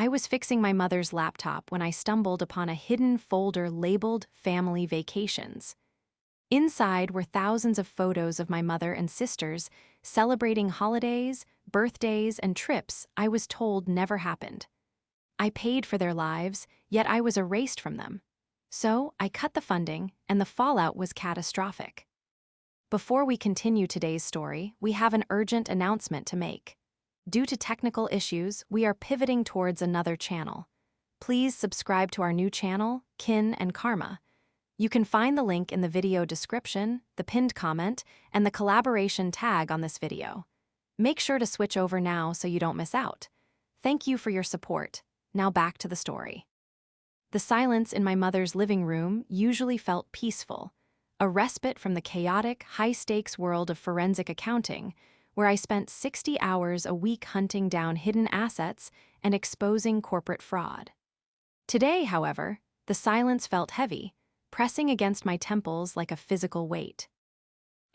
I was fixing my mother's laptop when I stumbled upon a hidden folder labeled Family Vacations. Inside were thousands of photos of my mother and sisters celebrating holidays, birthdays, and trips I was told never happened. I paid for their lives, yet I was erased from them. So I cut the funding, and the fallout was catastrophic. Before we continue today's story, we have an urgent announcement to make. Due to technical issues, we are pivoting towards another channel. Please subscribe to our new channel, Kin and Karma. You can find the link in the video description, the pinned comment, and the collaboration tag on this video. Make sure to switch over now so you don't miss out. Thank you for your support. Now back to the story. The silence in my mother's living room usually felt peaceful, a respite from the chaotic, high-stakes world of forensic accounting, where I spent 60 hours a week hunting down hidden assets and exposing corporate fraud. Today, however, the silence felt heavy, pressing against my temples like a physical weight.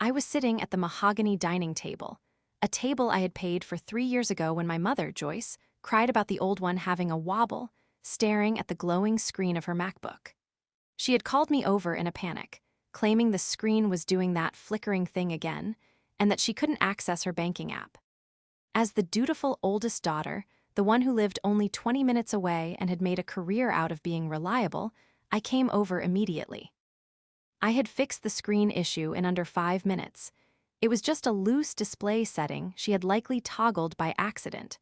I was sitting at the mahogany dining table, a table I had paid for 3 years ago when my mother, Joyce, cried about the old one having a wobble, staring at the glowing screen of her MacBook. She had called me over in a panic, claiming the screen was doing that flickering thing again, and that she couldn't access her banking app. As the dutiful oldest daughter, the one who lived only 20 minutes away and had made a career out of being reliable, I came over immediately. I had fixed the screen issue in under 5 minutes. It was just a loose display setting she had likely toggled by accident.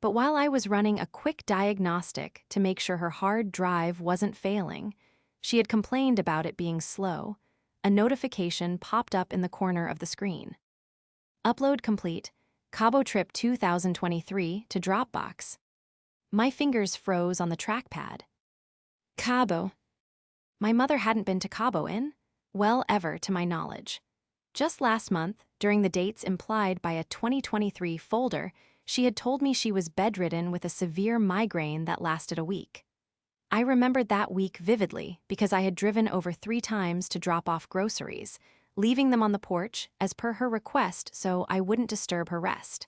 But while I was running a quick diagnostic to make sure her hard drive wasn't failing, she had complained about it being slow. A notification popped up in the corner of the screen. Upload complete. Cabo trip 2023 to Dropbox. My fingers froze on the trackpad. Cabo. My mother hadn't been to Cabo ever to my knowledge. Just last month, during the dates implied by a 2023 folder, she had told me she was bedridden with a severe migraine that lasted a week. I remembered that week vividly because I had driven over 3 times to drop off groceries, leaving them on the porch as per her request so I wouldn't disturb her rest.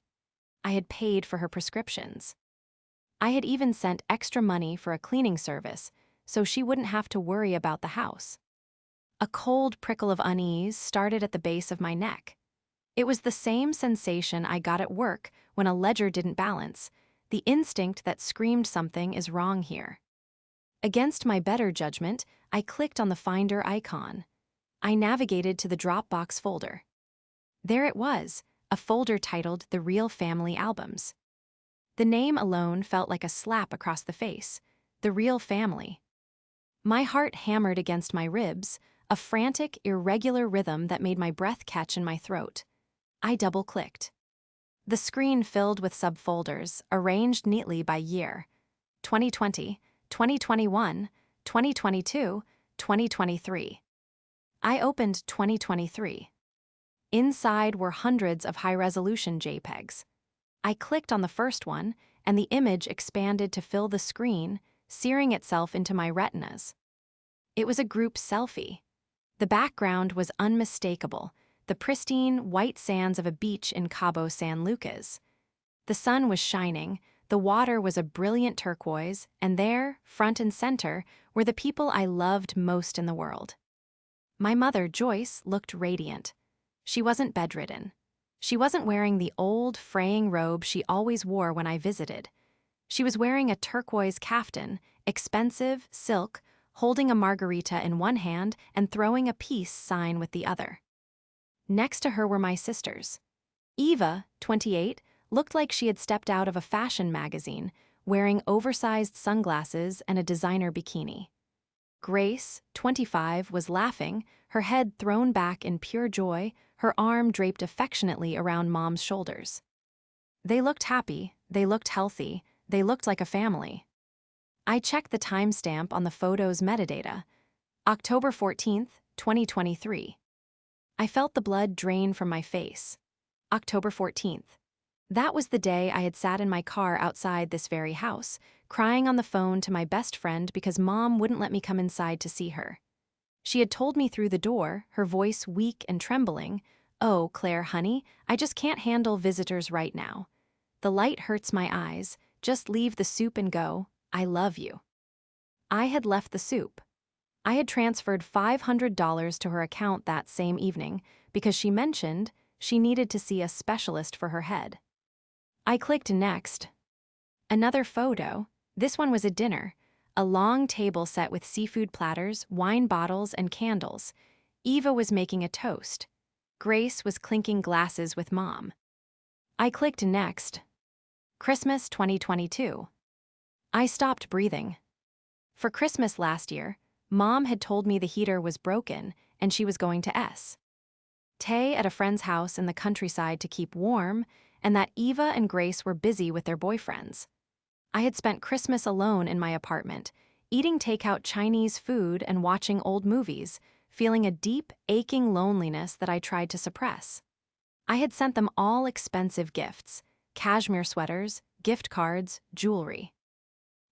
I had paid for her prescriptions. I had even sent extra money for a cleaning service so she wouldn't have to worry about the house. A cold prickle of unease started at the base of my neck. It was the same sensation I got at work when a ledger didn't balance, the instinct that screamed something is wrong here. Against my better judgment, I clicked on the Finder icon. I navigated to the Dropbox folder. There it was, a folder titled The Real Family Albums. The name alone felt like a slap across the face. The Real Family. My heart hammered against my ribs, a frantic, irregular rhythm that made my breath catch in my throat. I double-clicked. The screen filled with subfolders, arranged neatly by year. 2020, 2021, 2022, 2023. I opened 2023. Inside were hundreds of high-resolution JPEGs. I clicked on the first one, and the image expanded to fill the screen, searing itself into my retinas. It was a group selfie. The background was unmistakable, the pristine white sands of a beach in Cabo San Lucas. The sun was shining, the water was a brilliant turquoise, and there, front and center, were the people I loved most in the world. My mother, Joyce, looked radiant. She wasn't bedridden. She wasn't wearing the old, fraying robe she always wore when I visited. She was wearing a turquoise caftan, expensive, silk, holding a margarita in one hand and throwing a peace sign with the other. Next to her were my sisters. Eva, 28, looked like she had stepped out of a fashion magazine, wearing oversized sunglasses and a designer bikini. Grace, 25, was laughing, her head thrown back in pure joy, her arm draped affectionately around Mom's shoulders. They looked happy, they looked healthy, they looked like a family. I checked the timestamp on the photo's metadata. October 14th, 2023. I felt the blood drain from my face. October 14th. That was the day I had sat in my car outside this very house, crying on the phone to my best friend because Mom wouldn't let me come inside to see her. She had told me through the door, her voice weak and trembling, "Oh, Claire, honey, I just can't handle visitors right now. The light hurts my eyes. Just leave the soup and go. I love you." I had left the soup. I had transferred $500 to her account that same evening because she mentioned she needed to see a specialist for her head. I clicked next. Another photo. This one was a dinner. A long table set with seafood platters, wine bottles, and candles. Eva was making a toast. Grace was clinking glasses with Mom. I clicked next. Christmas 2022. I stopped breathing. For Christmas last year, Mom had told me the heater was broken and she was going to stay at a friend's house in the countryside to keep warm, and that Eva and Grace were busy with their boyfriends. I had spent Christmas alone in my apartment, eating takeout Chinese food and watching old movies, feeling a deep, aching loneliness that I tried to suppress. I had sent them all expensive gifts: cashmere sweaters, gift cards, jewelry.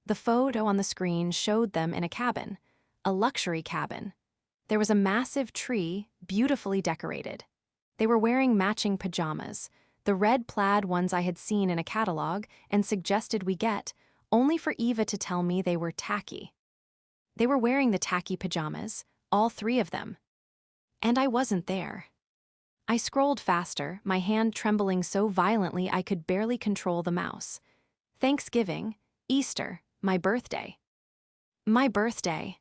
The photo on the screen showed them in a cabin, a luxury cabin. There was a massive tree, beautifully decorated. They were wearing matching pajamas, the red plaid ones I had seen in a catalog and suggested we get, only for Eva to tell me they were tacky. They were wearing the tacky pajamas, all three of them. And I wasn't there. I scrolled faster, my hand trembling so violently I could barely control the mouse. Thanksgiving, Easter, my birthday. My birthday.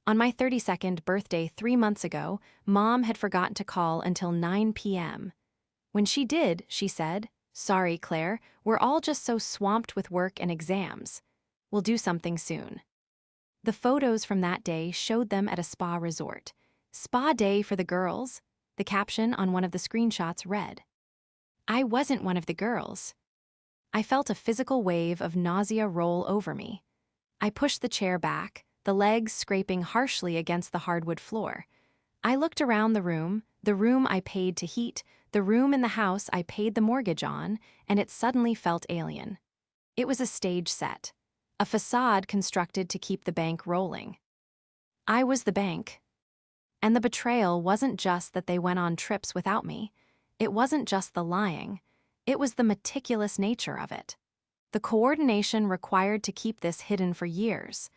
On my 32nd birthday 3 months ago, Mom had forgotten to call until 9 p.m. When she did, she said, "Sorry, Claire, we're all just so swamped with work and exams. We'll do something soon." The photos from that day showed them at a spa resort. "Spa day for the girls." The caption on one of the screenshots read. I wasn't one of the girls. I felt a physical wave of nausea roll over me. I pushed the chair back, the legs scraping harshly against the hardwood floor. I looked around the room I paid to heat, the room in the house I paid the mortgage on, and it suddenly felt alien. It was a stage set, a facade constructed to keep the bank rolling. I was the bank. And the betrayal wasn't just that they went on trips without me. It wasn't just the lying. It was the meticulous nature of it. The coordination required to keep this hidden for years.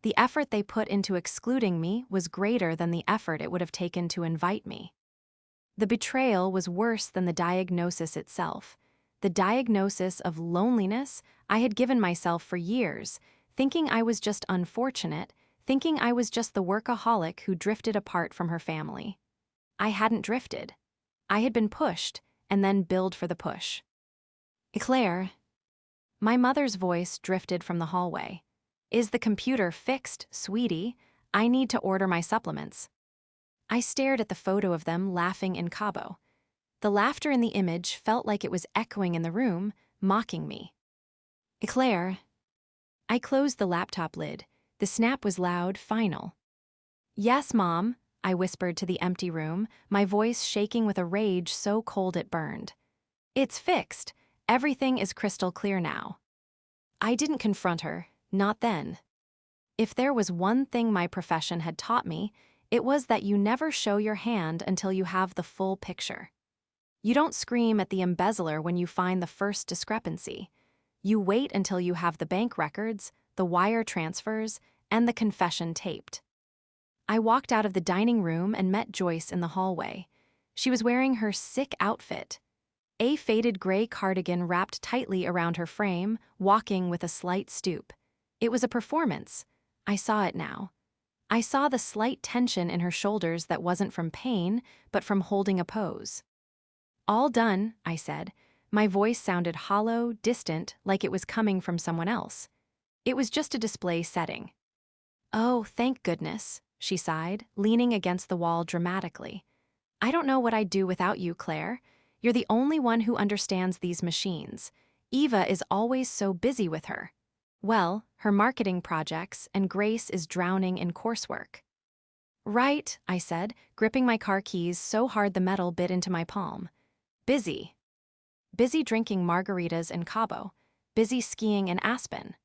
The effort they put into excluding me was greater than the effort it would have taken to invite me. The betrayal was worse than the diagnosis itself. The diagnosis of loneliness I had given myself for years, thinking I was just unfortunate, thinking I was just the workaholic who drifted apart from her family. I hadn't drifted. I had been pushed, and then billed for the push. "Claire." My mother's voice drifted from the hallway. "Is the computer fixed, sweetie? I need to order my supplements." I stared at the photo of them laughing in Cabo. The laughter in the image felt like it was echoing in the room, mocking me. "Claire." I closed the laptop lid. The snap was loud, final. "Yes, Mom," I whispered to the empty room, my voice shaking with a rage so cold it burned. "It's fixed. Everything is crystal clear now." I didn't confront her, not then. If there was one thing my profession had taught me, it was that you never show your hand until you have the full picture. You don't scream at the embezzler when you find the first discrepancy. You wait until you have the bank records, the wire transfers, and the confession taped. I walked out of the dining room and met Joyce in the hallway. She was wearing her sick outfit, a faded gray cardigan wrapped tightly around her frame, walking with a slight stoop. It was a performance. I saw it now. I saw the slight tension in her shoulders that wasn't from pain, but from holding a pose. "All done," I said. My voice sounded hollow, distant, like it was coming from someone else. It was just a display setting. "Oh, thank goodness," she sighed, leaning against the wall dramatically. "I don't know what I'd do without you, Claire. You're the only one who understands these machines. Eva is always so busy with her her marketing projects, and Grace is drowning in coursework." "Right," I said, gripping my car keys so hard the metal bit into my palm. "Busy. Busy drinking margaritas in Cabo. Busy skiing in Aspen."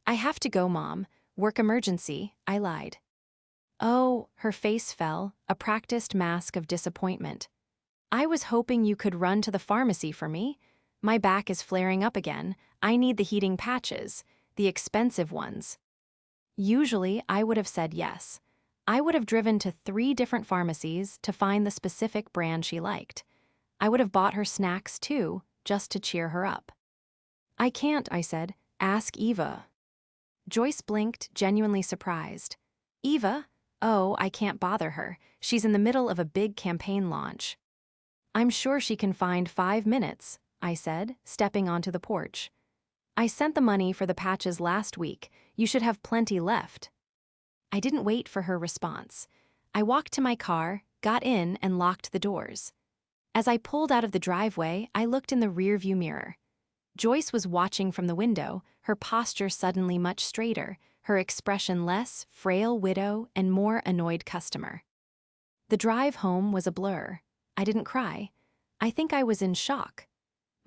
"I have to go, Mom. Work emergency," I lied. "Oh," her face fell, a practiced mask of disappointment. "I was hoping you could run to the pharmacy for me. My back is flaring up again. I need the heating patches, the expensive ones. Usually, I would have said yes. I would have driven to 3 different pharmacies to find the specific brand she liked. I would have bought her snacks too, just to cheer her up. I can't, I said. Ask Eva. Joyce blinked, genuinely surprised. Eva? Oh, I can't bother her. She's in the middle of a big campaign launch. I'm sure she can find 5 minutes, I said, stepping onto the porch. I sent the money for the patches last week. You should have plenty left. I didn't wait for her response. I walked to my car, got in, and locked the doors. As I pulled out of the driveway, I looked in the rearview mirror. Joyce was watching from the window, her posture suddenly much straighter, her expression less frail widow and more annoyed customer. The drive home was a blur. I didn't cry. I think I was in shock.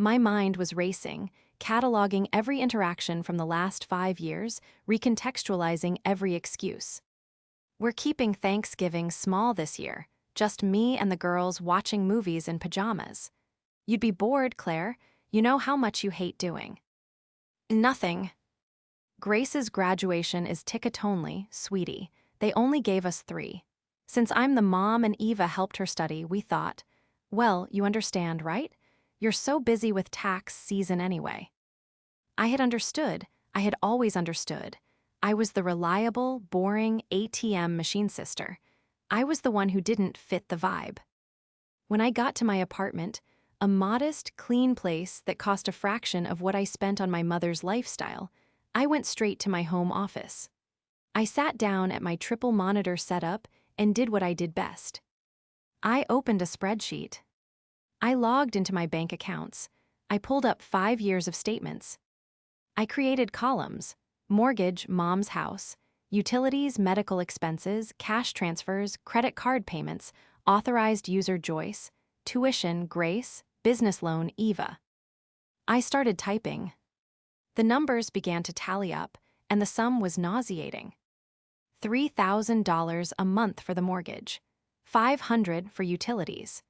My mind was racing, cataloging every interaction from the last 5 years, recontextualizing every excuse. We're keeping Thanksgiving small this year, just me and the girls watching movies in pajamas. You'd be bored, Claire. You know how much you hate doing. Nothing. Grace's graduation is ticket-only, sweetie. They only gave us 3. Since I'm the mom and Eva helped her study, we thought, well, you understand, right? You're so busy with tax season anyway. I had understood. I had always understood. I was the reliable, boring ATM machine sister. I was the one who didn't fit the vibe. When I got to my apartment, a modest, clean place that cost a fraction of what I spent on my mother's lifestyle, I went straight to my home office. I sat down at my triple monitor setup and did what I did best. I opened a spreadsheet. I logged into my bank accounts. I pulled up 5 years of statements. I created columns: mortgage, mom's house; utilities, medical expenses; cash transfers, credit card payments; authorized user Joyce; tuition, Grace; business loan, Eva. I started typing. The numbers began to tally up, and the sum was nauseating. $3,000 a month for the mortgage, $500 for utilities,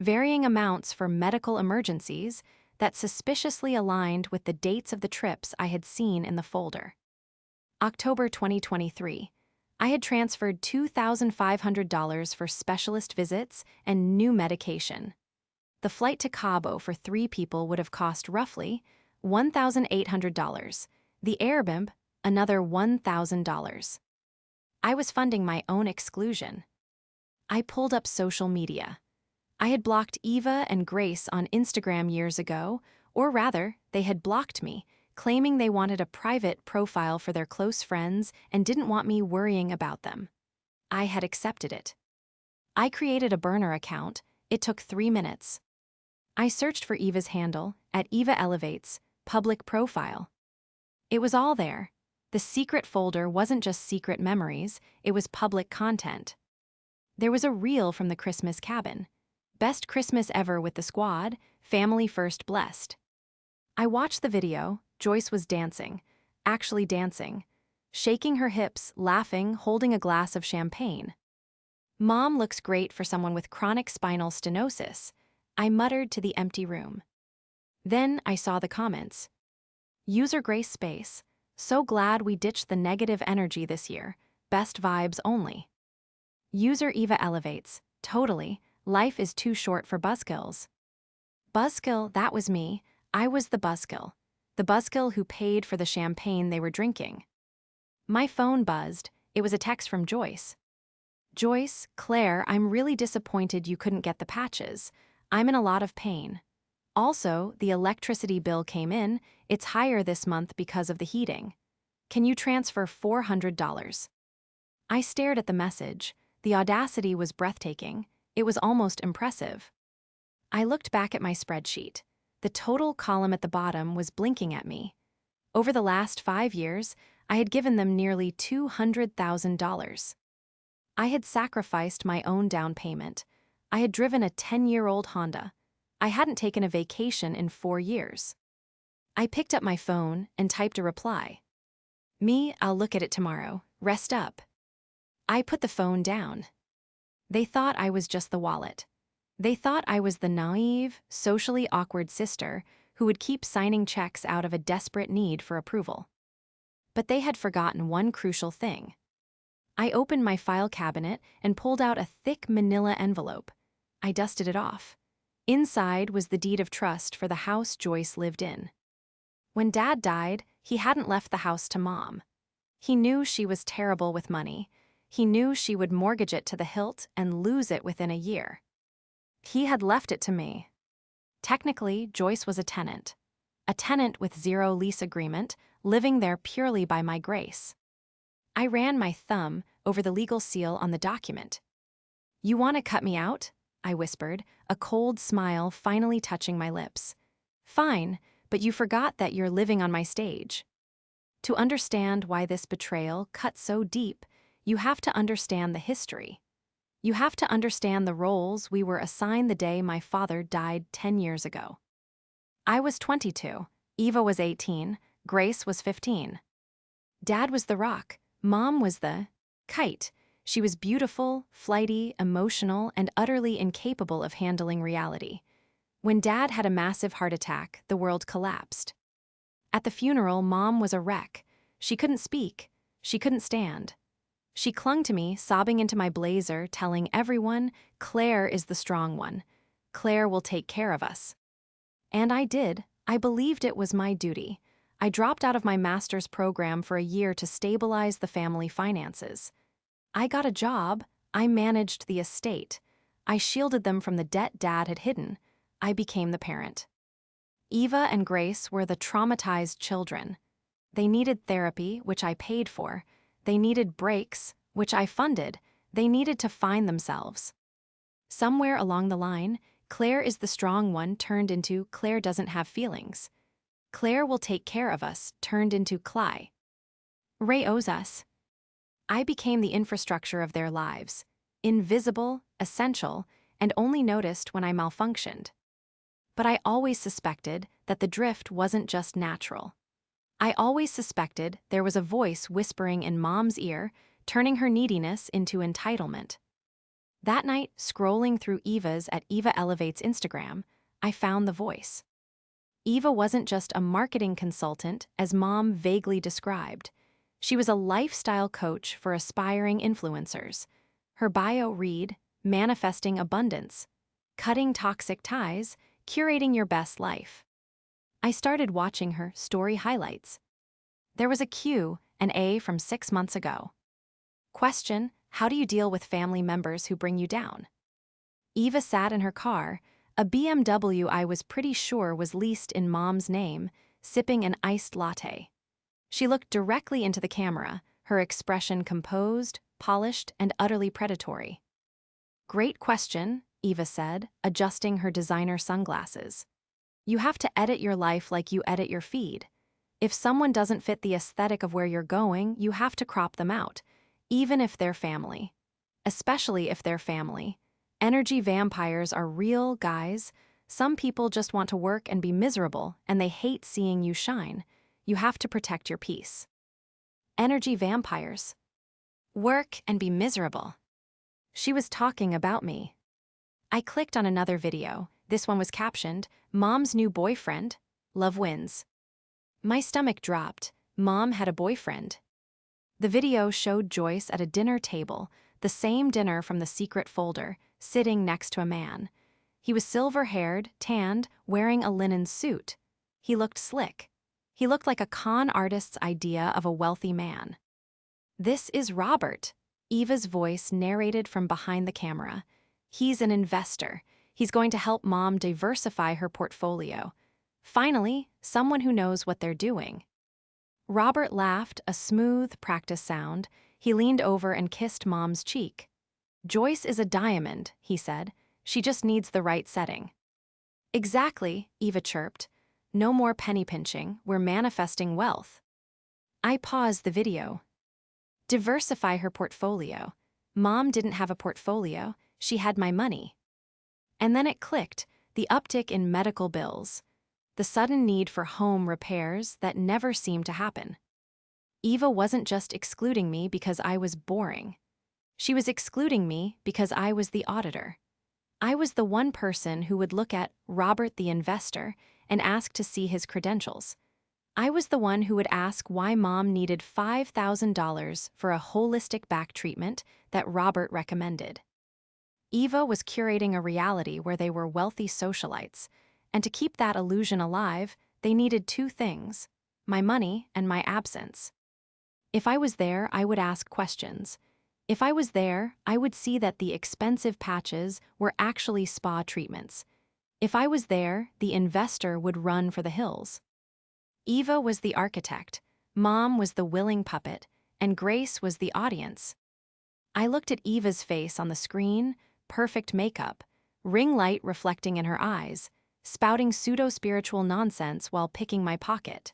varying amounts for medical emergencies that suspiciously aligned with the dates of the trips I had seen in the folder. October 2023. I had transferred $2,500 for specialist visits and new medication. The flight to Cabo for 3 people would have cost roughly $1,800. The Airbnb, another $1,000. I was funding my own exclusion. I pulled up social media. I had blocked Eva and Grace on Instagram years ago, or rather, they had blocked me, claiming they wanted a private profile for their close friends and didn't want me worrying about them. I had accepted it. I created a burner account. It took 3 minutes. I searched for Eva's handle at Eva Elevates, public profile. It was all there. The secret folder wasn't just secret memories, it was public content. There was a reel from the Christmas cabin. Best Christmas ever with the squad, family first blessed. I watched the video. Joyce was dancing, actually dancing, shaking her hips, laughing, holding a glass of champagne. Mom looks great for someone with chronic spinal stenosis, I muttered to the empty room. Then I saw the comments. User Grace Space, so glad we ditched the negative energy this year, best vibes only. User Eva Elevates, totally, life is too short for buzzkills. Buzzkill, that was me. I was the buzzkill. The buzzkill who paid for the champagne they were drinking. My phone buzzed. It was a text from Joyce. Joyce, Claire, I'm really disappointed you couldn't get the patches. I'm in a lot of pain. Also, the electricity bill came in. It's higher this month because of the heating. Can you transfer $400? I stared at the message. The audacity was breathtaking. It was almost impressive. I looked back at my spreadsheet. The total column at the bottom was blinking at me. Over the last 5 years, I had given them nearly $200,000. I had sacrificed my own down payment. I had driven a 10-year-old Honda. I hadn't taken a vacation in 4 years. I picked up my phone and typed a reply. Me, I'll look at it tomorrow. Rest up. I put the phone down. They thought I was just the wallet. They thought I was the naive, socially awkward sister who would keep signing checks out of a desperate need for approval. But they had forgotten one crucial thing. I opened my file cabinet and pulled out a thick manila envelope. I dusted it off. Inside was the deed of trust for the house Joyce lived in. When Dad died, he hadn't left the house to Mom. He knew she was terrible with money. He knew she would mortgage it to the hilt and lose it within a year. He had left it to me. Technically, Joyce was a tenant with zero lease agreement, living there purely by my grace. I ran my thumb over the legal seal on the document. "You want to cut me out?" I whispered, a cold smile finally touching my lips. "Fine, but you forgot that you're living on my stage." To understand why this betrayal cut so deep, you have to understand the history. You have to understand the roles we were assigned the day my father died 10 years ago. I was 22, Eva was 18, Grace was 15. Dad was the rock, Mom was the kite. She was beautiful, flighty, emotional, and utterly incapable of handling reality. When Dad had a massive heart attack, the world collapsed. At the funeral, Mom was a wreck. She couldn't speak. She couldn't stand. She clung to me, sobbing into my blazer, telling everyone, "Claire is the strong one. Claire will take care of us." And I did. I believed it was my duty. I dropped out of my master's program for a year to stabilize the family finances. I got a job. I managed the estate. I shielded them from the debt Dad had hidden. I became the parent. Eva and Grace were the traumatized children. They needed therapy, which I paid for. They needed breaks, which I funded. They needed to find themselves. Somewhere along the line, Claire is the strong one turned into Claire doesn't have feelings. Claire will take care of us turned into Cly. Ray owes us. I became the infrastructure of their lives, invisible, essential, and only noticed when I malfunctioned. But I always suspected that the drift wasn't just natural. I always suspected there was a voice whispering in Mom's ear, turning her neediness into entitlement. That night, scrolling through Eva's at Eva Elevate's Instagram, I found the voice. Eva wasn't just a marketing consultant, as Mom vaguely described. She was a lifestyle coach for aspiring influencers. Her bio read, "Manifesting abundance, cutting toxic ties, curating your best life." I started watching her story highlights. There was a Q and A from 6 months ago. Question: how do you deal with family members who bring you down? Eva sat in her car, a BMW I was pretty sure was leased in Mom's name, sipping an iced latte. She looked directly into the camera, her expression composed, polished, and utterly predatory. "Great question," Eva said, adjusting her designer sunglasses. "You have to edit your life like you edit your feed. If someone doesn't fit the aesthetic of where you're going, you have to crop them out, even if they're family. Especially if they're family. Energy vampires are real, guys. Some people just want to work and be miserable, and they hate seeing you shine. You have to protect your peace." Energy vampires. Work and be miserable. She was talking about me. I clicked on another video. This one was captioned, "Mom's new boyfriend. Love wins." My stomach dropped. Mom had a boyfriend. The video showed Joyce at a dinner table, the same dinner from the secret folder, sitting next to a man. He was silver-haired, tanned, wearing a linen suit. He looked slick. He looked like a con artist's idea of a wealthy man. "This is Robert," Eva's voice narrated from behind the camera. "He's an investor. He's going to help Mom diversify her portfolio. Finally, someone who knows what they're doing." Robert laughed, a smooth, practice sound. He leaned over and kissed Mom's cheek. "Joyce is a diamond," he said. "She just needs the right setting." "Exactly," Eva chirped. "No more penny pinching, we're manifesting wealth." I paused the video. Diversify her portfolio. Mom didn't have a portfolio, she had my money. And then it clicked, the uptick in medical bills. The sudden need for home repairs that never seemed to happen. Eva wasn't just excluding me because I was boring. She was excluding me because I was the auditor. I was the one person who would look at Robert the investor and ask to see his credentials. I was the one who would ask why Mom needed $5,000 for a holistic back treatment that Robert recommended. Eva was curating a reality where they were wealthy socialites, and to keep that illusion alive, they needed two things: my money and my absence. If I was there, I would ask questions. If I was there, I would see that the expensive patches were actually spa treatments. If I was there, the investor would run for the hills. Eva was the architect, Mom was the willing puppet, and Grace was the audience. I looked at Eva's face on the screen, perfect makeup, ring light reflecting in her eyes, spouting pseudo-spiritual nonsense while picking my pocket.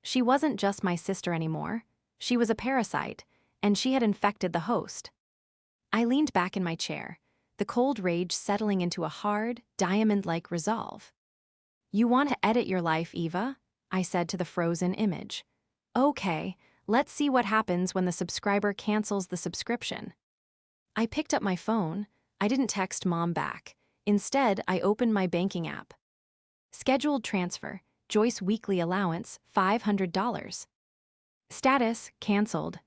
She wasn't just my sister anymore. She was a parasite, and she had infected the host. I leaned back in my chair, the cold rage settling into a hard, diamond-like resolve. "You want to edit your life, Eva?" I said to the frozen image. "Okay, let's see what happens when the subscriber cancels the subscription." I picked up my phone. I didn't text Mom back. Instead, I opened my banking app. Scheduled transfer, Joyce weekly allowance, $500. Status, canceled.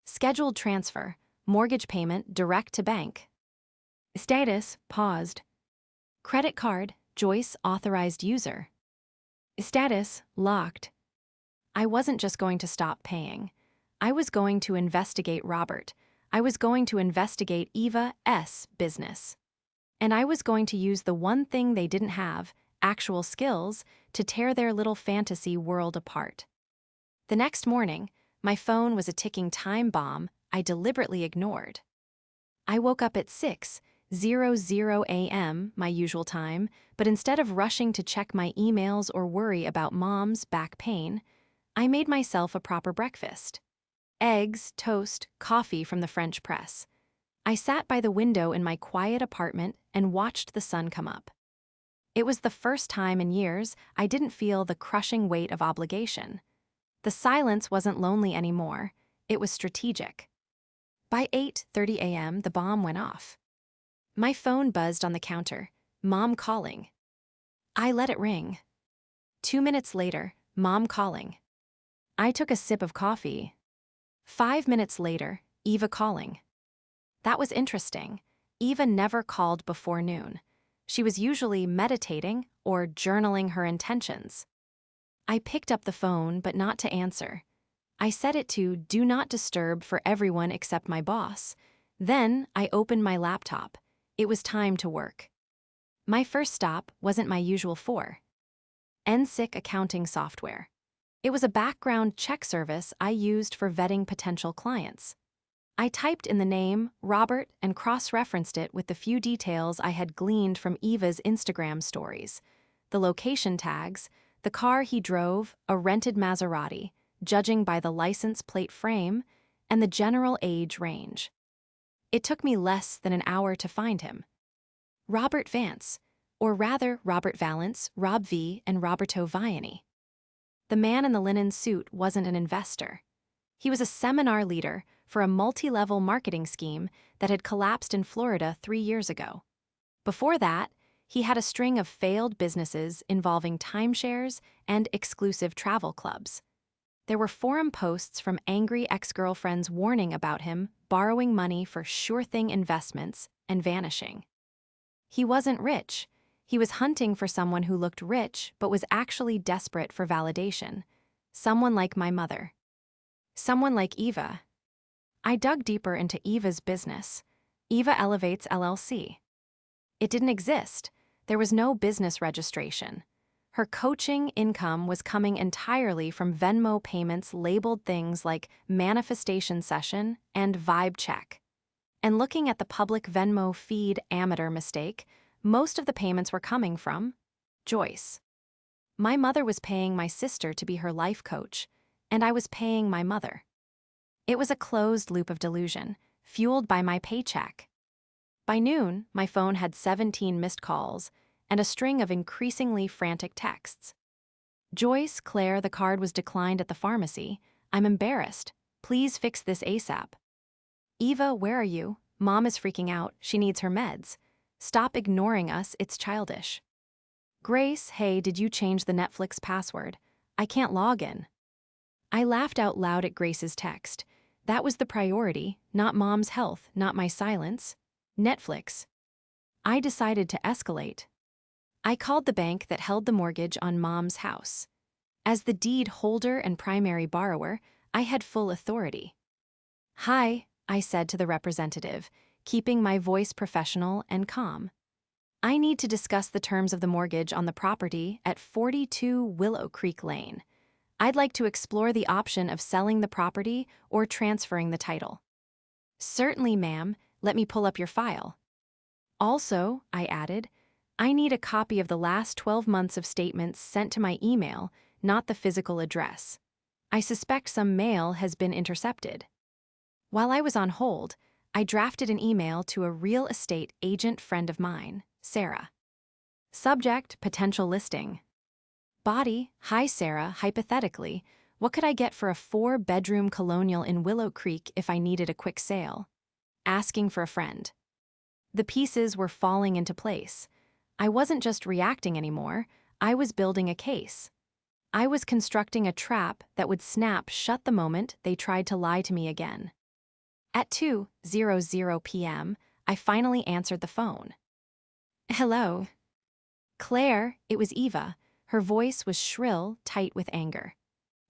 Scheduled transfer, mortgage payment direct to bank. Status, paused. Credit card, Joyce authorized user. Status, locked. I wasn't just going to stop paying. I was going to investigate Robert. I was going to investigate Eva's business. And I was going to use the one thing they didn't have, actual skills, to tear their little fantasy world apart. The next morning, my phone was a ticking time bomb I deliberately ignored. I woke up at 6:00 a.m., my usual time, but instead of rushing to check my emails or worry about Mom's back pain, I made myself a proper breakfast. Eggs, toast, coffee from the French press. I sat by the window in my quiet apartment and watched the sun come up. It was the first time in years I didn't feel the crushing weight of obligation. The silence wasn't lonely anymore, it was strategic. By 8:30 a.m., the bomb went off. My phone buzzed on the counter, Mom calling. I let it ring. 2 minutes later, Mom calling. I took a sip of coffee. 5 minutes later, Eva calling. That was interesting. Eva never called before noon. She was usually meditating or journaling her intentions. I picked up the phone, but not to answer. I set it to do not disturb for everyone except my boss. Then I opened my laptop. It was time to work. My first stop wasn't my usual NSIC accounting software. It was a background check service I used for vetting potential clients. I typed in the name, Robert, and cross-referenced it with the few details I had gleaned from Eva's Instagram stories. The location tags, the car he drove, a rented Maserati, judging by the license plate frame, and the general age range. It took me less than an hour to find him. Robert Vance, or rather Robert Valance, Rob V, and Roberto Vianney. The man in the linen suit wasn't an investor. He was a seminar leader for a multi-level marketing scheme that had collapsed in Florida 3 years ago. Before that, he had a string of failed businesses involving timeshares and exclusive travel clubs. There were forum posts from angry ex-girlfriends warning about him borrowing money for sure-thing investments and vanishing. He wasn't rich. He was hunting for someone who looked rich but was actually desperate for validation. Someone like my mother. Someone like Eva. I dug deeper into Eva's business. Eva Elevates LLC. It didn't exist. There was no business registration. Her coaching income was coming entirely from Venmo payments labeled things like manifestation session and vibe check. And looking at the public Venmo feed amateur mistake, most of the payments were coming from Joyce. My mother was paying my sister to be her life coach, and I was paying my mother. It was a closed loop of delusion, fueled by my paycheck. By noon, my phone had 17 missed calls and a string of increasingly frantic texts. Joyce, Claire, the card was declined at the pharmacy. I'm embarrassed. Please fix this ASAP. Eva, where are you? Mom is freaking out. She needs her meds. Stop ignoring us, it's childish. Grace, hey, did you change the Netflix password? I can't log in. I laughed out loud at Grace's text. That was the priority, not Mom's health, not my silence. Netflix. I decided to escalate. I called the bank that held the mortgage on Mom's house. As the deed holder and primary borrower, I had full authority. Hi, I said to the representative, keeping my voice professional and calm. I need to discuss the terms of the mortgage on the property at 42 Willow Creek Lane. I'd like to explore the option of selling the property or transferring the title. Certainly, ma'am. Let me pull up your file. Also, I added, I need a copy of the last 12 months of statements sent to my email, not the physical address. I suspect some mail has been intercepted. While I was on hold, I drafted an email to a real estate agent friend of mine, Sarah. Subject, potential listing. Body, hi Sarah, hypothetically, what could I get for a 4-bedroom colonial in Willow Creek if I needed a quick sale? Asking for a friend. The pieces were falling into place. I wasn't just reacting anymore, I was building a case. I was constructing a trap that would snap shut the moment they tried to lie to me again. At 2:00 p.m., I finally answered the phone. Hello. Claire, it was Eva. Her voice was shrill, tight with anger.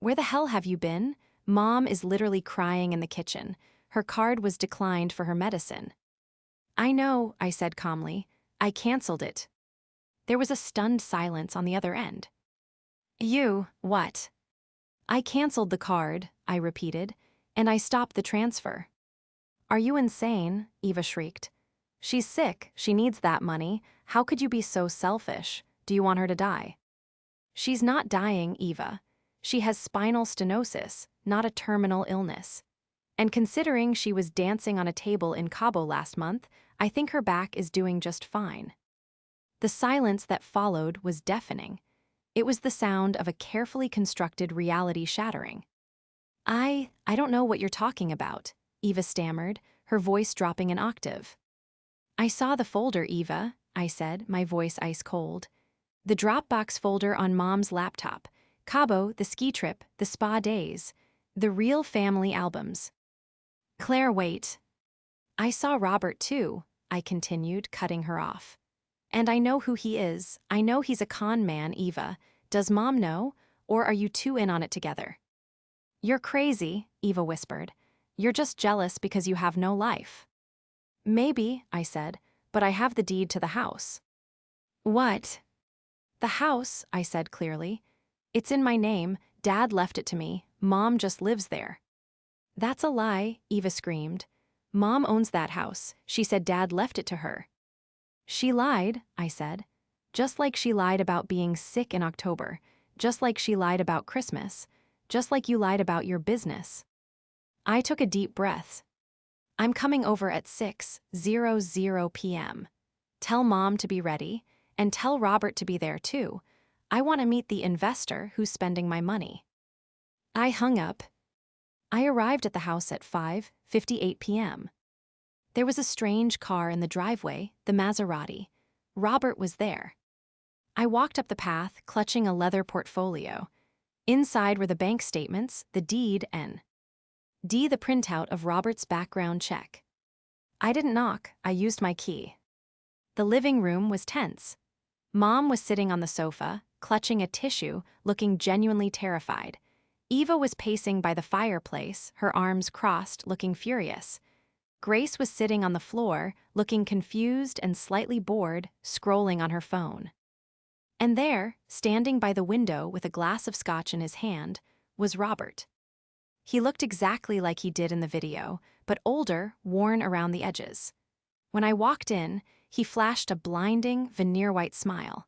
Where the hell have you been? Mom is literally crying in the kitchen. Her card was declined for her medicine. I know, I said calmly. I canceled it. There was a stunned silence on the other end. You, what? I canceled the card, I repeated, and I stopped the transfer. Are you insane? Eva shrieked. She's sick, she needs that money. How could you be so selfish? Do you want her to die? She's not dying, Eva. She has spinal stenosis, not a terminal illness. And considering she was dancing on a table in Cabo last month, I think her back is doing just fine. The silence that followed was deafening. It was the sound of a carefully constructed reality shattering. I don't know what you're talking about, Eva stammered, her voice dropping an octave. I saw the folder, Eva, I said, my voice ice cold. The Dropbox folder on Mom's laptop. Cabo, the ski trip, the spa days. The real family albums. Claire, wait. I saw Robert too, I continued, cutting her off. And I know who he is. I know he's a con man, Eva. Does Mom know, or are you two in on it together? You're crazy, Eva whispered. You're just jealous because you have no life. Maybe, I said, but I have the deed to the house. What? The house, I said clearly. It's in my name. Dad left it to me. Mom just lives there. That's a lie, Eva screamed. Mom owns that house. She said Dad left it to her. She lied, I said. Just like she lied about being sick in October. Just like she lied about Christmas. Just like you lied about your business. I took a deep breath. I'm coming over at 6:00 p.m. Tell Mom to be ready, and tell Robert to be there too. I want to meet the investor who's spending my money. I hung up. I arrived at the house at 5:58 p.m. There was a strange car in the driveway, the Maserati. Robert was there. I walked up the path, clutching a leather portfolio. Inside were the bank statements, the deed, and the printout of Robert's background check. I didn't knock, I used my key. The living room was tense. Mom was sitting on the sofa, clutching a tissue, looking genuinely terrified. Eva was pacing by the fireplace, her arms crossed, looking furious. Grace was sitting on the floor, looking confused and slightly bored, scrolling on her phone. And there, standing by the window with a glass of scotch in his hand, was Robert. He looked exactly like he did in the video, but older, worn around the edges. When I walked in, he flashed a blinding, veneer-white smile.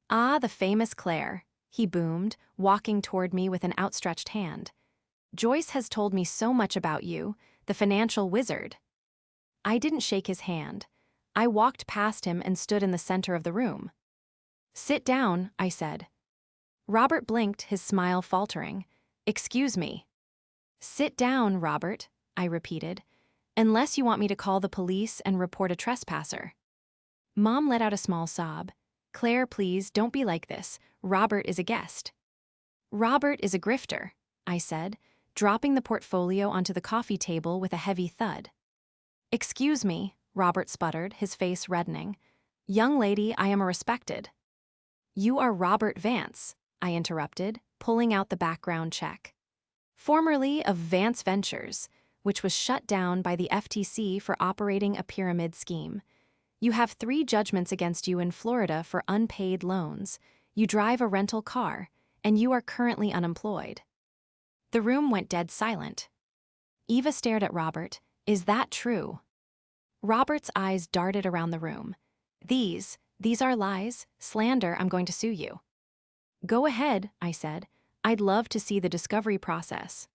Ah, the famous Claire, he boomed, walking toward me with an outstretched hand. Joyce has told me so much about you, the financial wizard. I didn't shake his hand. I walked past him and stood in the center of the room. Sit down, I said. Robert blinked, his smile faltering. Excuse me. Sit down, Robert, I repeated, unless you want me to call the police and report a trespasser. Mom let out a small sob. Claire, please, don't be like this. Robert is a guest. Robert is a grifter, I said, dropping the portfolio onto the coffee table with a heavy thud. Excuse me, Robert sputtered, his face reddening. Young lady, I am a respected. You are Robert Vance, I interrupted, pulling out the background check. Formerly of Vance Ventures, which was shut down by the FTC for operating a pyramid scheme. You have 3 judgments against you in Florida for unpaid loans. You drive a rental car, and you are currently unemployed. The room went dead silent. Eva stared at Robert. Is that true? Robert's eyes darted around the room. These are lies, slander, I'm going to sue you. Go ahead, I said. I'd love to see the discovery process.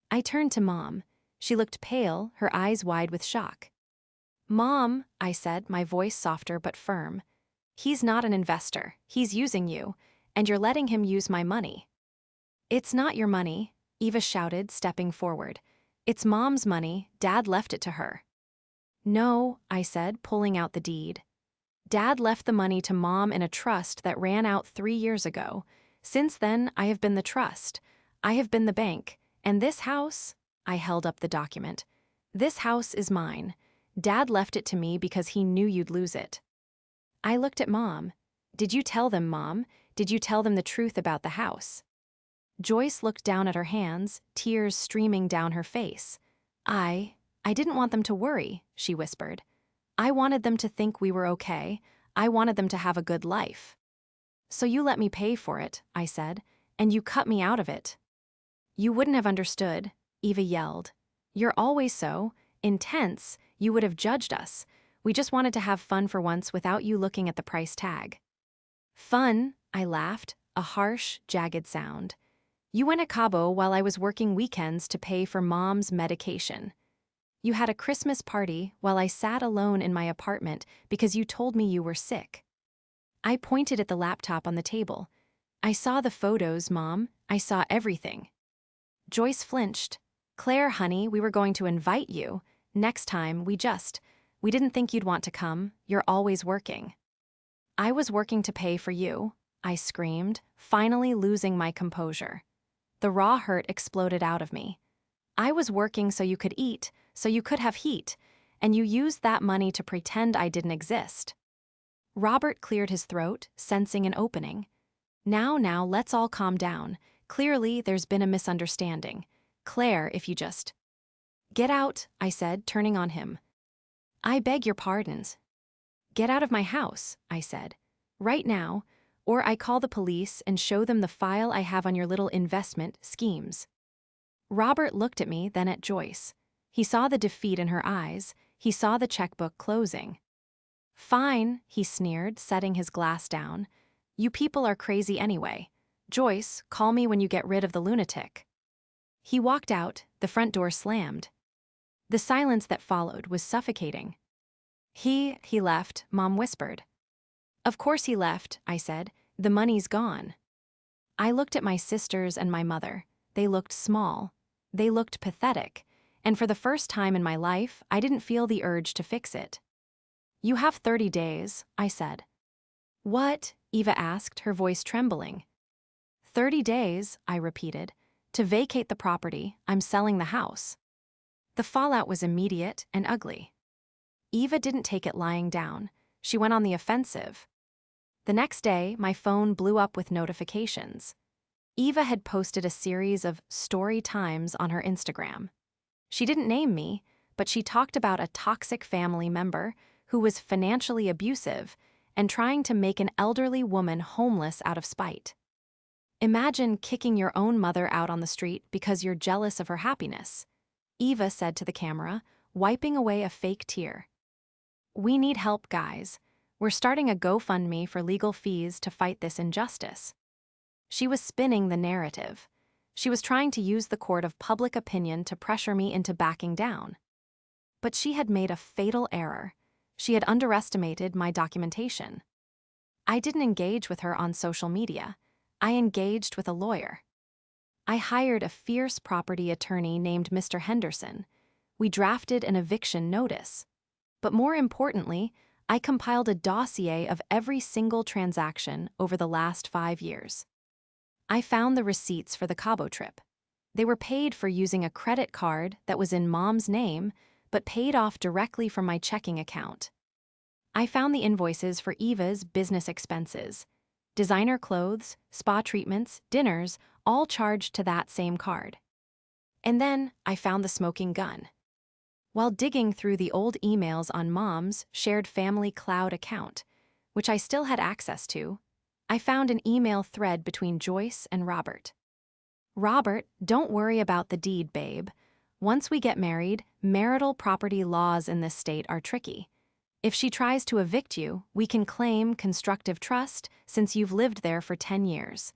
I turned to Mom. She looked pale, her eyes wide with shock. Mom, I said, my voice softer but firm. He's not an investor, he's using you, and you're letting him use my money. It's not your money, Eva shouted, stepping forward. It's Mom's money, Dad left it to her. No, I said, pulling out the deed. Dad left the money to Mom in a trust that ran out 3 years ago. Since then, I have been the trust. I have been the bank. And this house, I held up the document. This house is mine. Dad left it to me because he knew you'd lose it. I looked at Mom. Did you tell them, Mom? Did you tell them the truth about the house? Joyce looked down at her hands, tears streaming down her face. I didn't want them to worry, she whispered. I wanted them to think we were okay. I wanted them to have a good life. So you let me pay for it, I said, and you cut me out of it. You wouldn't have understood, Eva yelled. You're always so intense, you would have judged us. We just wanted to have fun for once without you looking at the price tag. Fun, I laughed, a harsh, jagged sound. You went to Cabo while I was working weekends to pay for Mom's medication. You had a Christmas party while I sat alone in my apartment because you told me you were sick. I pointed at the laptop on the table. I saw the photos, Mom. I saw everything. Joyce flinched. Claire, honey, we were going to invite you. Next time, we didn't think you'd want to come. You're always working. I was working to pay for you, I screamed, finally losing my composure. The raw hurt exploded out of me. I was working so you could eat, so you could have heat, and you used that money to pretend I didn't exist. Robert cleared his throat, sensing an opening. Now, let's all calm down. Clearly, there's been a misunderstanding. Claire, if you just... Get out, I said, turning on him. I beg your pardons. Get out of my house, I said. Right now, or I call the police and show them the file I have on your little investment schemes. Robert looked at me, then at Joyce. He saw the defeat in her eyes. He saw the checkbook closing. Fine, he sneered, setting his glass down. You people are crazy anyway. Joyce, call me when you get rid of the lunatic. He walked out, the front door slammed. The silence that followed was suffocating. He left, Mom whispered. Of course he left, I said. The money's gone. I looked at my sisters and my mother. They looked small. They looked pathetic. And for the first time in my life, I didn't feel the urge to fix it. You have 30 days, I said. What? Eva asked, her voice trembling. 30 days, I repeated. To vacate the property, I'm selling the house. The fallout was immediate and ugly. Eva didn't take it lying down. She went on the offensive. The next day, my phone blew up with notifications. Eva had posted a series of story times on her Instagram. She didn't name me, but she talked about a toxic family member who was financially abusive and trying to make an elderly woman homeless out of spite. Imagine kicking your own mother out on the street because you're jealous of her happiness, Eva said to the camera, wiping away a fake tear. We need help, guys. We're starting a GoFundMe for legal fees to fight this injustice. She was spinning the narrative. She was trying to use the court of public opinion to pressure me into backing down. But she had made a fatal error. She had underestimated my documentation. I didn't engage with her on social media. I engaged with a lawyer. I hired a fierce property attorney named Mr. Henderson. We drafted an eviction notice. But more importantly, I compiled a dossier of every single transaction over the last 5 years. I found the receipts for the Cabo trip. They were paid for using a credit card that was in Mom's name, but paid off directly from my checking account. I found the invoices for Eva's business expenses. Designer clothes, spa treatments, dinners, all charged to that same card. And then I found the smoking gun. While digging through the old emails on Mom's shared family cloud account, which I still had access to, I found an email thread between Joyce and Robert. "Robert, don't worry about the deed, babe. Once we get married, marital property laws in this state are tricky. If she tries to evict you, we can claim constructive trust since you've lived there for 10 years.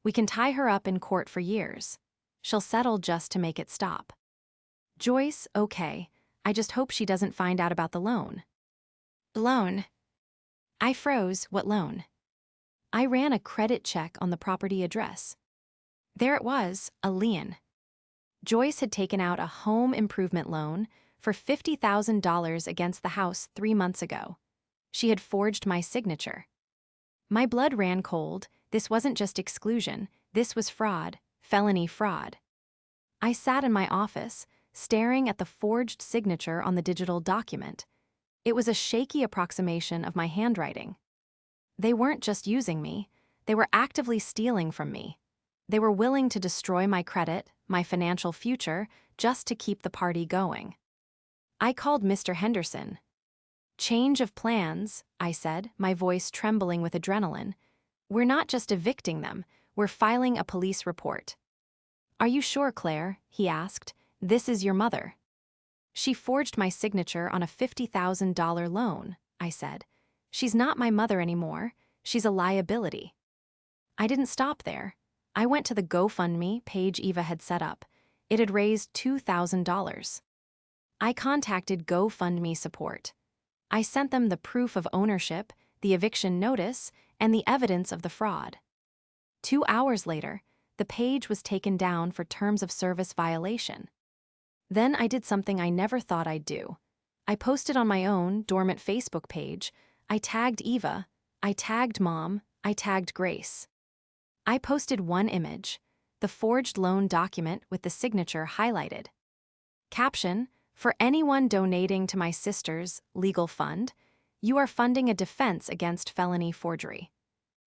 We can tie her up in court for years. She'll settle just to make it stop. Joyce, okay. I just hope she doesn't find out about the loan." Loan? I froze. What loan? I ran a credit check on the property address. There it was, a lien. Joyce had taken out a home improvement loan for $50,000 against the house 3 months ago. She had forged my signature. My blood ran cold. This wasn't just exclusion, this was fraud, felony fraud. I sat in my office, staring at the forged signature on the digital document. It was a shaky approximation of my handwriting. They weren't just using me, they were actively stealing from me. They were willing to destroy my credit, my financial future, just to keep the party going. I called Mr. Henderson. "Change of plans," I said, my voice trembling with adrenaline. "We're not just evicting them, we're filing a police report." "Are you sure, Claire?" he asked. "This is your mother." "She forged my signature on a $50,000 loan," I said. "She's not my mother anymore, she's a liability." I didn't stop there. I went to the GoFundMe page Eva had set up. It had raised $2,000. I contacted GoFundMe support. I sent them the proof of ownership, the eviction notice, and the evidence of the fraud. 2 hours later, the page was taken down for terms of service violation. Then I did something I never thought I'd do. I posted on my own dormant Facebook page. I tagged Eva, I tagged Mom, I tagged Grace. I posted one image, the forged loan document with the signature highlighted. Caption: "For anyone donating to my sister's legal fund, you are funding a defense against felony forgery.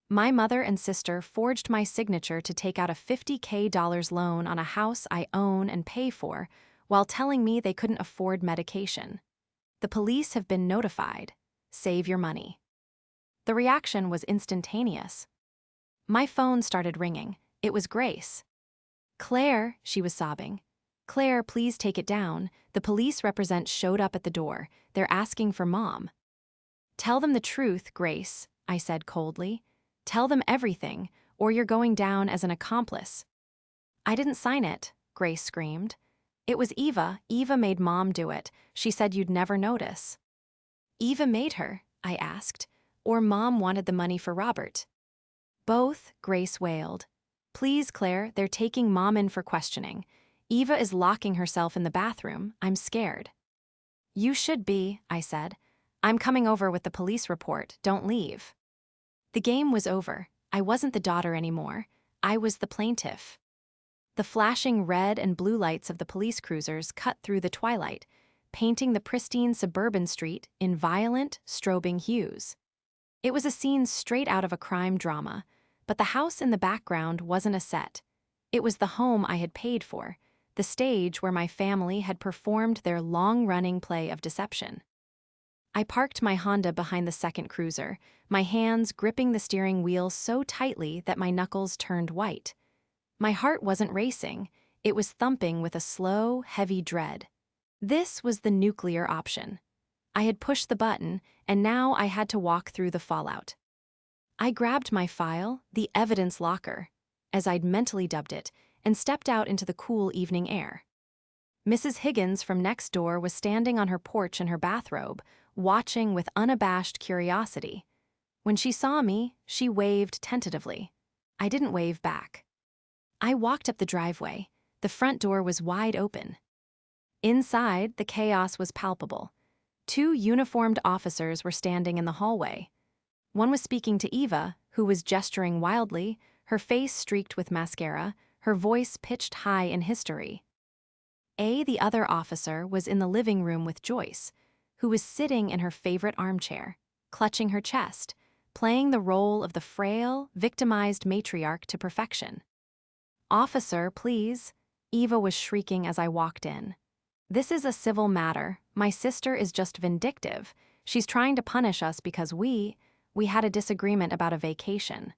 My mother and sister forged my signature to take out a $50,000 loan on a house I own and pay for, while telling me they couldn't afford medication. The police have been notified. Save your money." The reaction was instantaneous. My phone started ringing. It was Grace. "Claire," she was sobbing. "Claire, please take it down. The police represent showed up at the door. They're asking for Mom." "Tell them the truth, Grace," I said coldly. "Tell them everything, or you're going down as an accomplice." "I didn't sign it," Grace screamed. "It was Eva. Eva made Mom do it. She said you'd never notice." "Eva made her?" I asked. "Or Mom wanted the money for Robert?" "Both," Grace wailed. "Please, Claire, they're taking Mom in for questioning. Eva is locking herself in the bathroom. I'm scared." "You should be," I said. "I'm coming over with the police report. Don't leave." The game was over. I wasn't the daughter anymore. I was the plaintiff. The flashing red and blue lights of the police cruisers cut through the twilight, painting the pristine suburban street in violent, strobing hues. It was a scene straight out of a crime drama, but the house in the background wasn't a set. It was the home I had paid for, the stage where my family had performed their long-running play of deception. I parked my Honda behind the second cruiser, my hands gripping the steering wheel so tightly that my knuckles turned white. My heart wasn't racing, it was thumping with a slow, heavy dread. This was the nuclear option. I had pushed the button, and now I had to walk through the fallout. I grabbed my file, the evidence locker, as I'd mentally dubbed it, and stepped out into the cool evening air. Mrs. Higgins from next door was standing on her porch in her bathrobe, watching with unabashed curiosity. When she saw me, she waved tentatively. I didn't wave back. I walked up the driveway. The front door was wide open. Inside, the chaos was palpable. Two uniformed officers were standing in the hallway. One was speaking to Eva, who was gesturing wildly, her face streaked with mascara, her voice pitched high in history. The other officer, was in the living room with Joyce, who was sitting in her favorite armchair, clutching her chest, playing the role of the frail, victimized matriarch to perfection. "Officer, please," Eva was shrieking as I walked in. "This is a civil matter. My sister is just vindictive. She's trying to punish us because we had a disagreement about a vacation."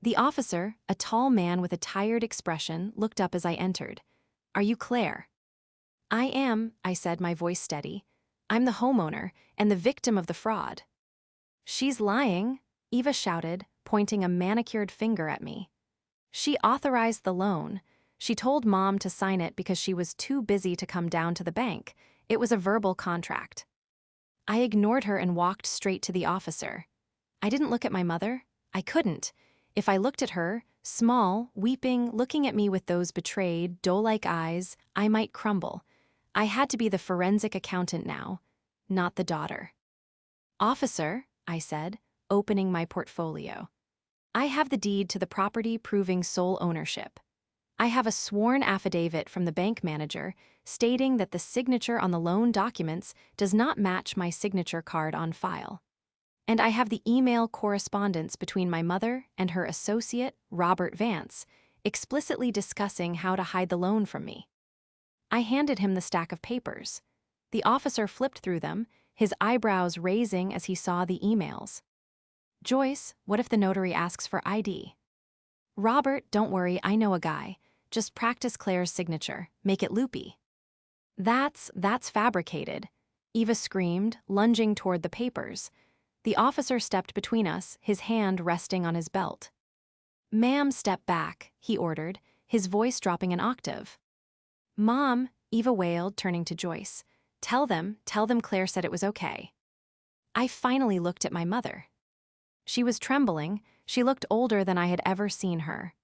The officer, a tall man with a tired expression, looked up as I entered. "Are you Claire?" "I am," I said, my voice steady. "I'm the homeowner and the victim of the fraud." "She's lying," Eva shouted, pointing a manicured finger at me. "She authorized the loan. She told Mom to sign it because she was too busy to come down to the bank. It was a verbal contract." I ignored her and walked straight to the officer. I didn't look at my mother. I couldn't. If I looked at her, small, weeping, looking at me with those betrayed, doe-like eyes, I might crumble. I had to be the forensic accountant now, not the daughter. "Officer," I said, opening my portfolio. "I have the deed to the property proving sole ownership. I have a sworn affidavit from the bank manager stating that the signature on the loan documents does not match my signature card on file. And I have the email correspondence between my mother and her associate, Robert Vance, explicitly discussing how to hide the loan from me." I handed him the stack of papers. The officer flipped through them, his eyebrows raising as he saw the emails. "Joyce, what if the notary asks for ID?" "Robert, don't worry, I know a guy. Just practice Claire's signature, make it loopy." That's fabricated," Eva screamed, lunging toward the papers. The officer stepped between us, his hand resting on his belt. "Ma'am, step back," he ordered, his voice dropping an octave. "Mom," Eva wailed, turning to Joyce. Tell them Claire said it was okay." I finally looked at my mother. She was trembling. She looked older than I had ever seen her.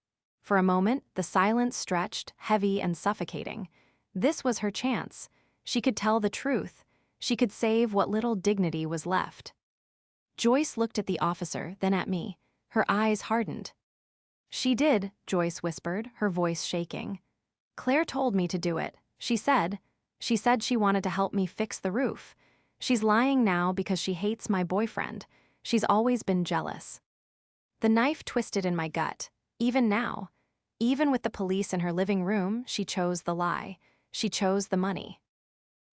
For a moment, the silence stretched, heavy and suffocating. This was her chance. She could tell the truth. She could save what little dignity was left. Joyce looked at the officer, then at me. Her eyes hardened. "She did," Joyce whispered, her voice shaking. "Claire told me to do it. She said she wanted to help me fix the roof. She's lying now because she hates my boyfriend. She's always been jealous." The knife twisted in my gut. Even now. Even with the police in her living room, she chose the lie. She chose the money.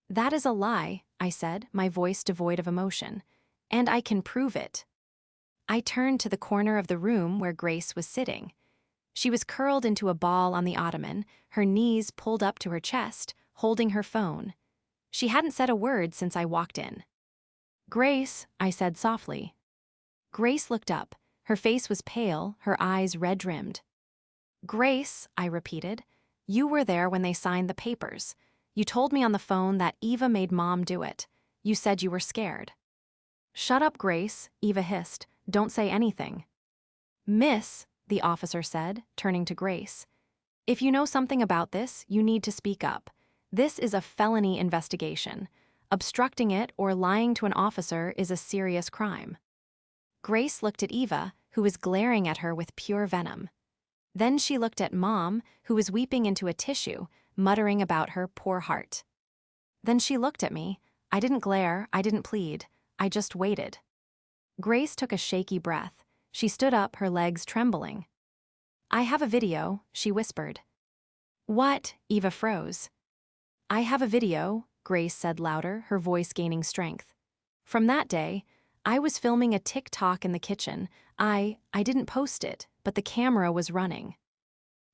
"That is a lie," I said, my voice devoid of emotion. "And I can prove it." I turned to the corner of the room where Grace was sitting. She was curled into a ball on the ottoman, her knees pulled up to her chest, holding her phone. She hadn't said a word since I walked in. "Grace," I said softly. Grace looked up. Her face was pale, her eyes red-rimmed. "Grace," I repeated, "you were there when they signed the papers. You told me on the phone that Eva made Mom do it. You said you were scared." "Shut up, Grace," Eva hissed. "Don't say anything." "Miss," the officer said, turning to Grace, "if you know something about this, you need to speak up. This is a felony investigation. Obstructing it or lying to an officer is a serious crime." Grace looked at Eva, who was glaring at her with pure venom. Then she looked at Mom, who was weeping into a tissue, muttering about her poor heart. Then she looked at me. I didn't glare, I didn't plead. I just waited. Grace took a shaky breath. She stood up, her legs trembling. "I have a video," she whispered. "What?" Eva froze. "I have a video," Grace said louder, her voice gaining strength. "From that day, I was filming a TikTok in the kitchen. I didn't post it, but the camera was running."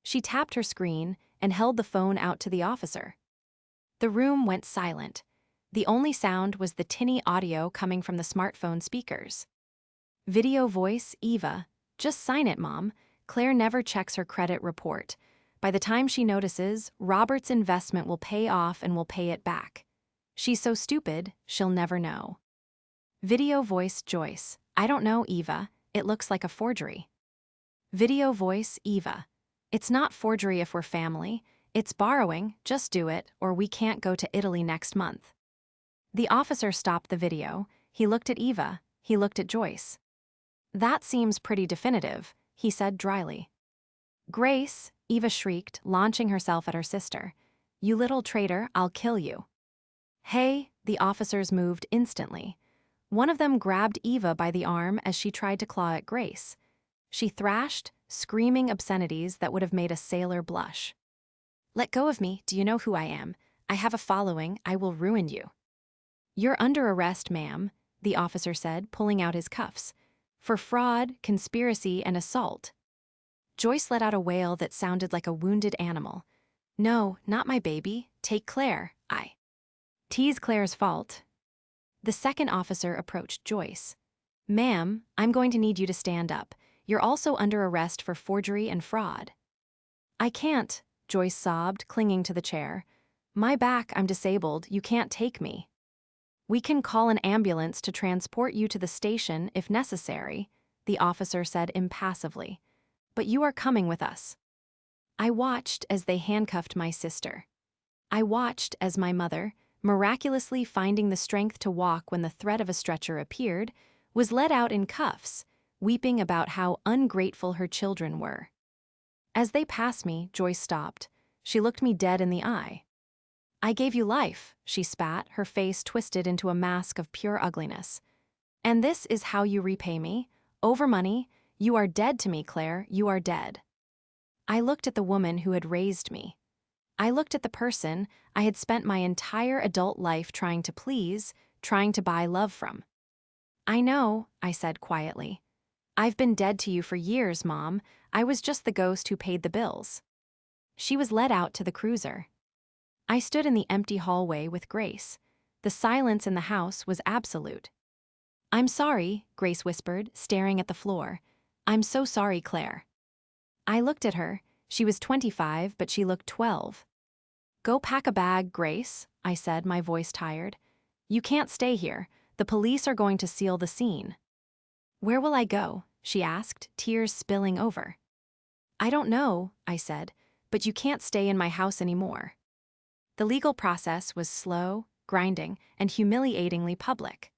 She tapped her screen and held the phone out to the officer. The room went silent. The only sound was the tinny audio coming from the smartphone speakers. "Video voice, Eva. Just sign it, Mom. Claire never checks her credit report. By the time she notices, Robert's investment will pay off and will pay it back. She's so stupid, she'll never know." Video voice, Joyce. "I don't know, Eva. It looks like a forgery." Video voice, Eva. "It's not forgery if we're family. It's borrowing. Just do it, or we can't go to Italy next month." The officer stopped the video. He looked at Eva. He looked at Joyce. "That seems pretty definitive," he said dryly. "Grace," Eva shrieked, launching herself at her sister. "You little traitor, I'll kill you." "Hey," the officers moved instantly. One of them grabbed Eva by the arm as she tried to claw at Grace. She thrashed, screaming obscenities that would have made a sailor blush. "Let go of me, do you know who I am? I have a following, I will ruin you." "You're under arrest, ma'am," the officer said, pulling out his cuffs. "For fraud, conspiracy, and assault." Joyce let out a wail that sounded like a wounded animal. "No, not my baby. Take Claire, T's Claire's fault." The second officer approached Joyce. "Ma'am, I'm going to need you to stand up. You're also under arrest for forgery and fraud." "I can't," Joyce sobbed, clinging to the chair. "My back, I'm disabled, you can't take me." "We can call an ambulance to transport you to the station if necessary," the officer said impassively. "But you are coming with us." I watched as they handcuffed my sister. I watched as my mother, miraculously finding the strength to walk when the threat of a stretcher appeared, was led out in cuffs, weeping about how ungrateful her children were. As they passed me, Joyce stopped. She looked me dead in the eye. "I gave you life," she spat, her face twisted into a mask of pure ugliness. "And this is how you repay me? Over money? You are dead to me, Claire, you are dead." I looked at the woman who had raised me. I looked at the person I had spent my entire adult life trying to please, trying to buy love from. "I know," I said quietly. "I've been dead to you for years, Mom. I was just the ghost who paid the bills." She was led out to the cruiser. I stood in the empty hallway with Grace. The silence in the house was absolute. "I'm sorry," Grace whispered, staring at the floor. "I'm so sorry, Claire." I looked at her. She was 25, but she looked 12. "Go pack a bag, Grace," I said, my voice tired. "You can't stay here. The police are going to seal the scene." "Where will I go?" she asked, tears spilling over. "I don't know," I said, "but you can't stay in my house anymore." The legal process was slow, grinding, and humiliatingly public.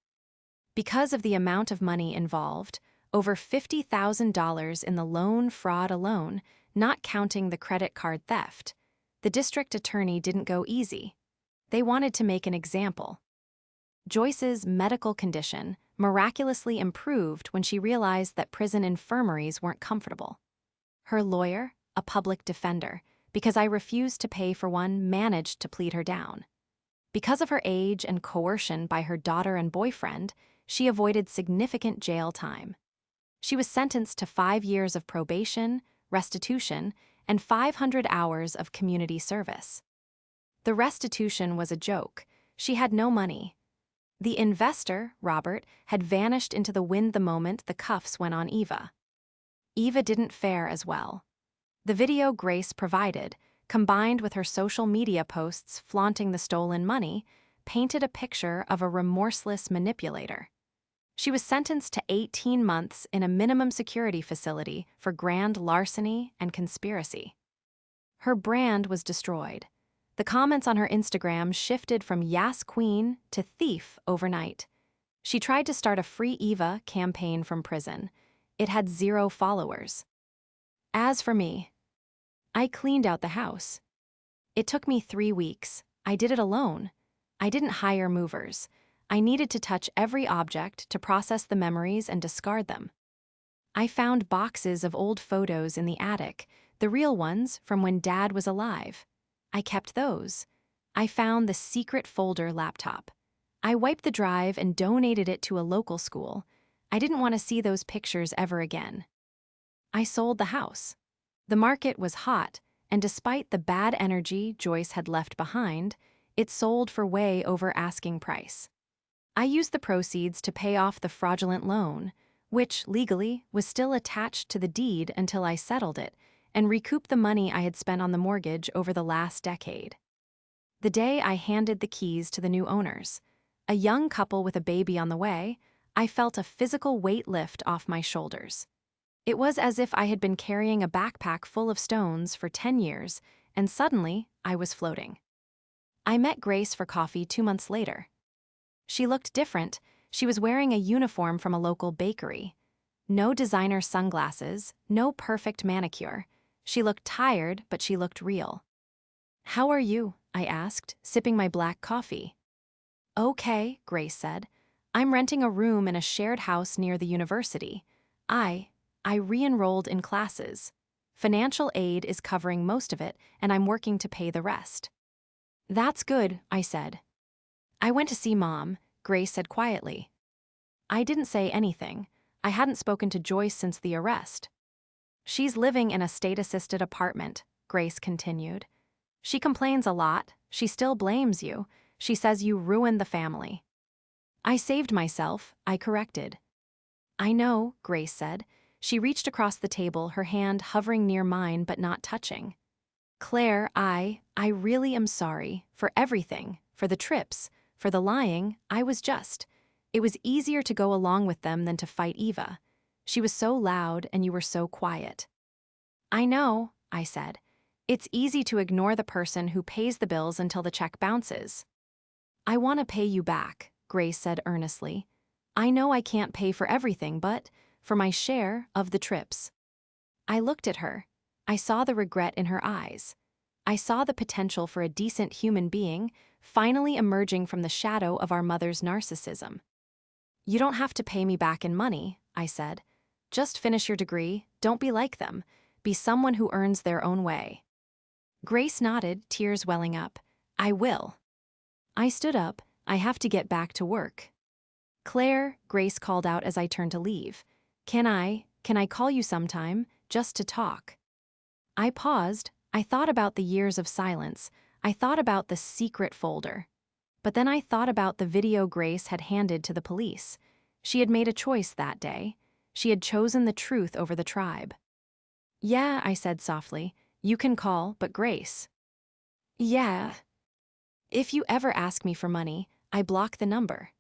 Because of the amount of money involved, over $50,000 in the loan fraud alone, not counting the credit card theft, the district attorney didn't go easy. They wanted to make an example. Joyce's medical condition miraculously improved when she realized that prison infirmaries weren't comfortable. Her lawyer, a public defender, because I refused to pay for one, managed to plead her down. Because of her age and coercion by her daughter and boyfriend, she avoided significant jail time. She was sentenced to 5 years of probation, restitution, and 500 hours of community service. The restitution was a joke. She had no money. The investor, Robert, had vanished into the wind the moment the cuffs went on Eva. Eva didn't fare as well. The video Grace provided, combined with her social media posts flaunting the stolen money, painted a picture of a remorseless manipulator. She was sentenced to 18 months in a minimum security facility for grand larceny and conspiracy. Her brand was destroyed. The comments on her Instagram shifted from "Yas Queen" to "thief" overnight. She tried to start a Free Eva campaign from prison. It had 0 followers. As for me, I cleaned out the house. It took me 3 weeks. I did it alone. I didn't hire movers. I needed to touch every object to process the memories and discard them. I found boxes of old photos in the attic, the real ones from when Dad was alive. I kept those. I found the secret folder laptop. I wiped the drive and donated it to a local school. I didn't want to see those pictures ever again. I sold the house. The market was hot, and despite the bad energy Joyce had left behind, it sold for way over asking price. I used the proceeds to pay off the fraudulent loan, which, legally, was still attached to the deed until I settled it, and recouped the money I had spent on the mortgage over the last decade. The day I handed the keys to the new owners, a young couple with a baby on the way, I felt a physical weight lift off my shoulders. It was as if I had been carrying a backpack full of stones for 10 years, and suddenly I was floating. I met Grace for coffee 2 months later. She looked different. She was wearing a uniform from a local bakery. No designer sunglasses, no perfect manicure. She looked tired, but she looked real. "How are you?" I asked, sipping my black coffee. "Okay," Grace said. "I'm renting a room in a shared house near the university. I re-enrolled in classes. Financial aid is covering most of it, and I'm working to pay the rest." "That's good," I said. "I went to see Mom," Grace said quietly. I didn't say anything. I hadn't spoken to Joyce since the arrest. "She's living in a state-assisted apartment," Grace continued. "She complains a lot. She still blames you. She says you ruined the family." "I saved myself," I corrected. "I know," Grace said. She reached across the table, her hand hovering near mine but not touching. "Claire, I really am sorry. For everything. For the trips. For the lying. It was easier to go along with them than to fight Eva. She was so loud and you were so quiet." "I know," I said. "It's easy to ignore the person who pays the bills until the check bounces." "I want to pay you back," Grace said earnestly. "I know I can't pay for everything, but for my share of the trips." I looked at her. I saw the regret in her eyes. I saw the potential for a decent human being finally emerging from the shadow of our mother's narcissism. "You don't have to pay me back in money," I said. "Just finish your degree, don't be like them. Be someone who earns their own way." Grace nodded, tears welling up. "I will." I stood up. "I have to get back to work." "Claire," Grace called out as I turned to leave. Can I call you sometime, just to talk?" I paused. I thought about the years of silence. I thought about the secret folder. But then I thought about the video Grace had handed to the police. She had made a choice that day. She had chosen the truth over the tribe. "Yeah," I said softly. "You can call, but Grace." "Yeah. If you ever ask me for money, I block the number."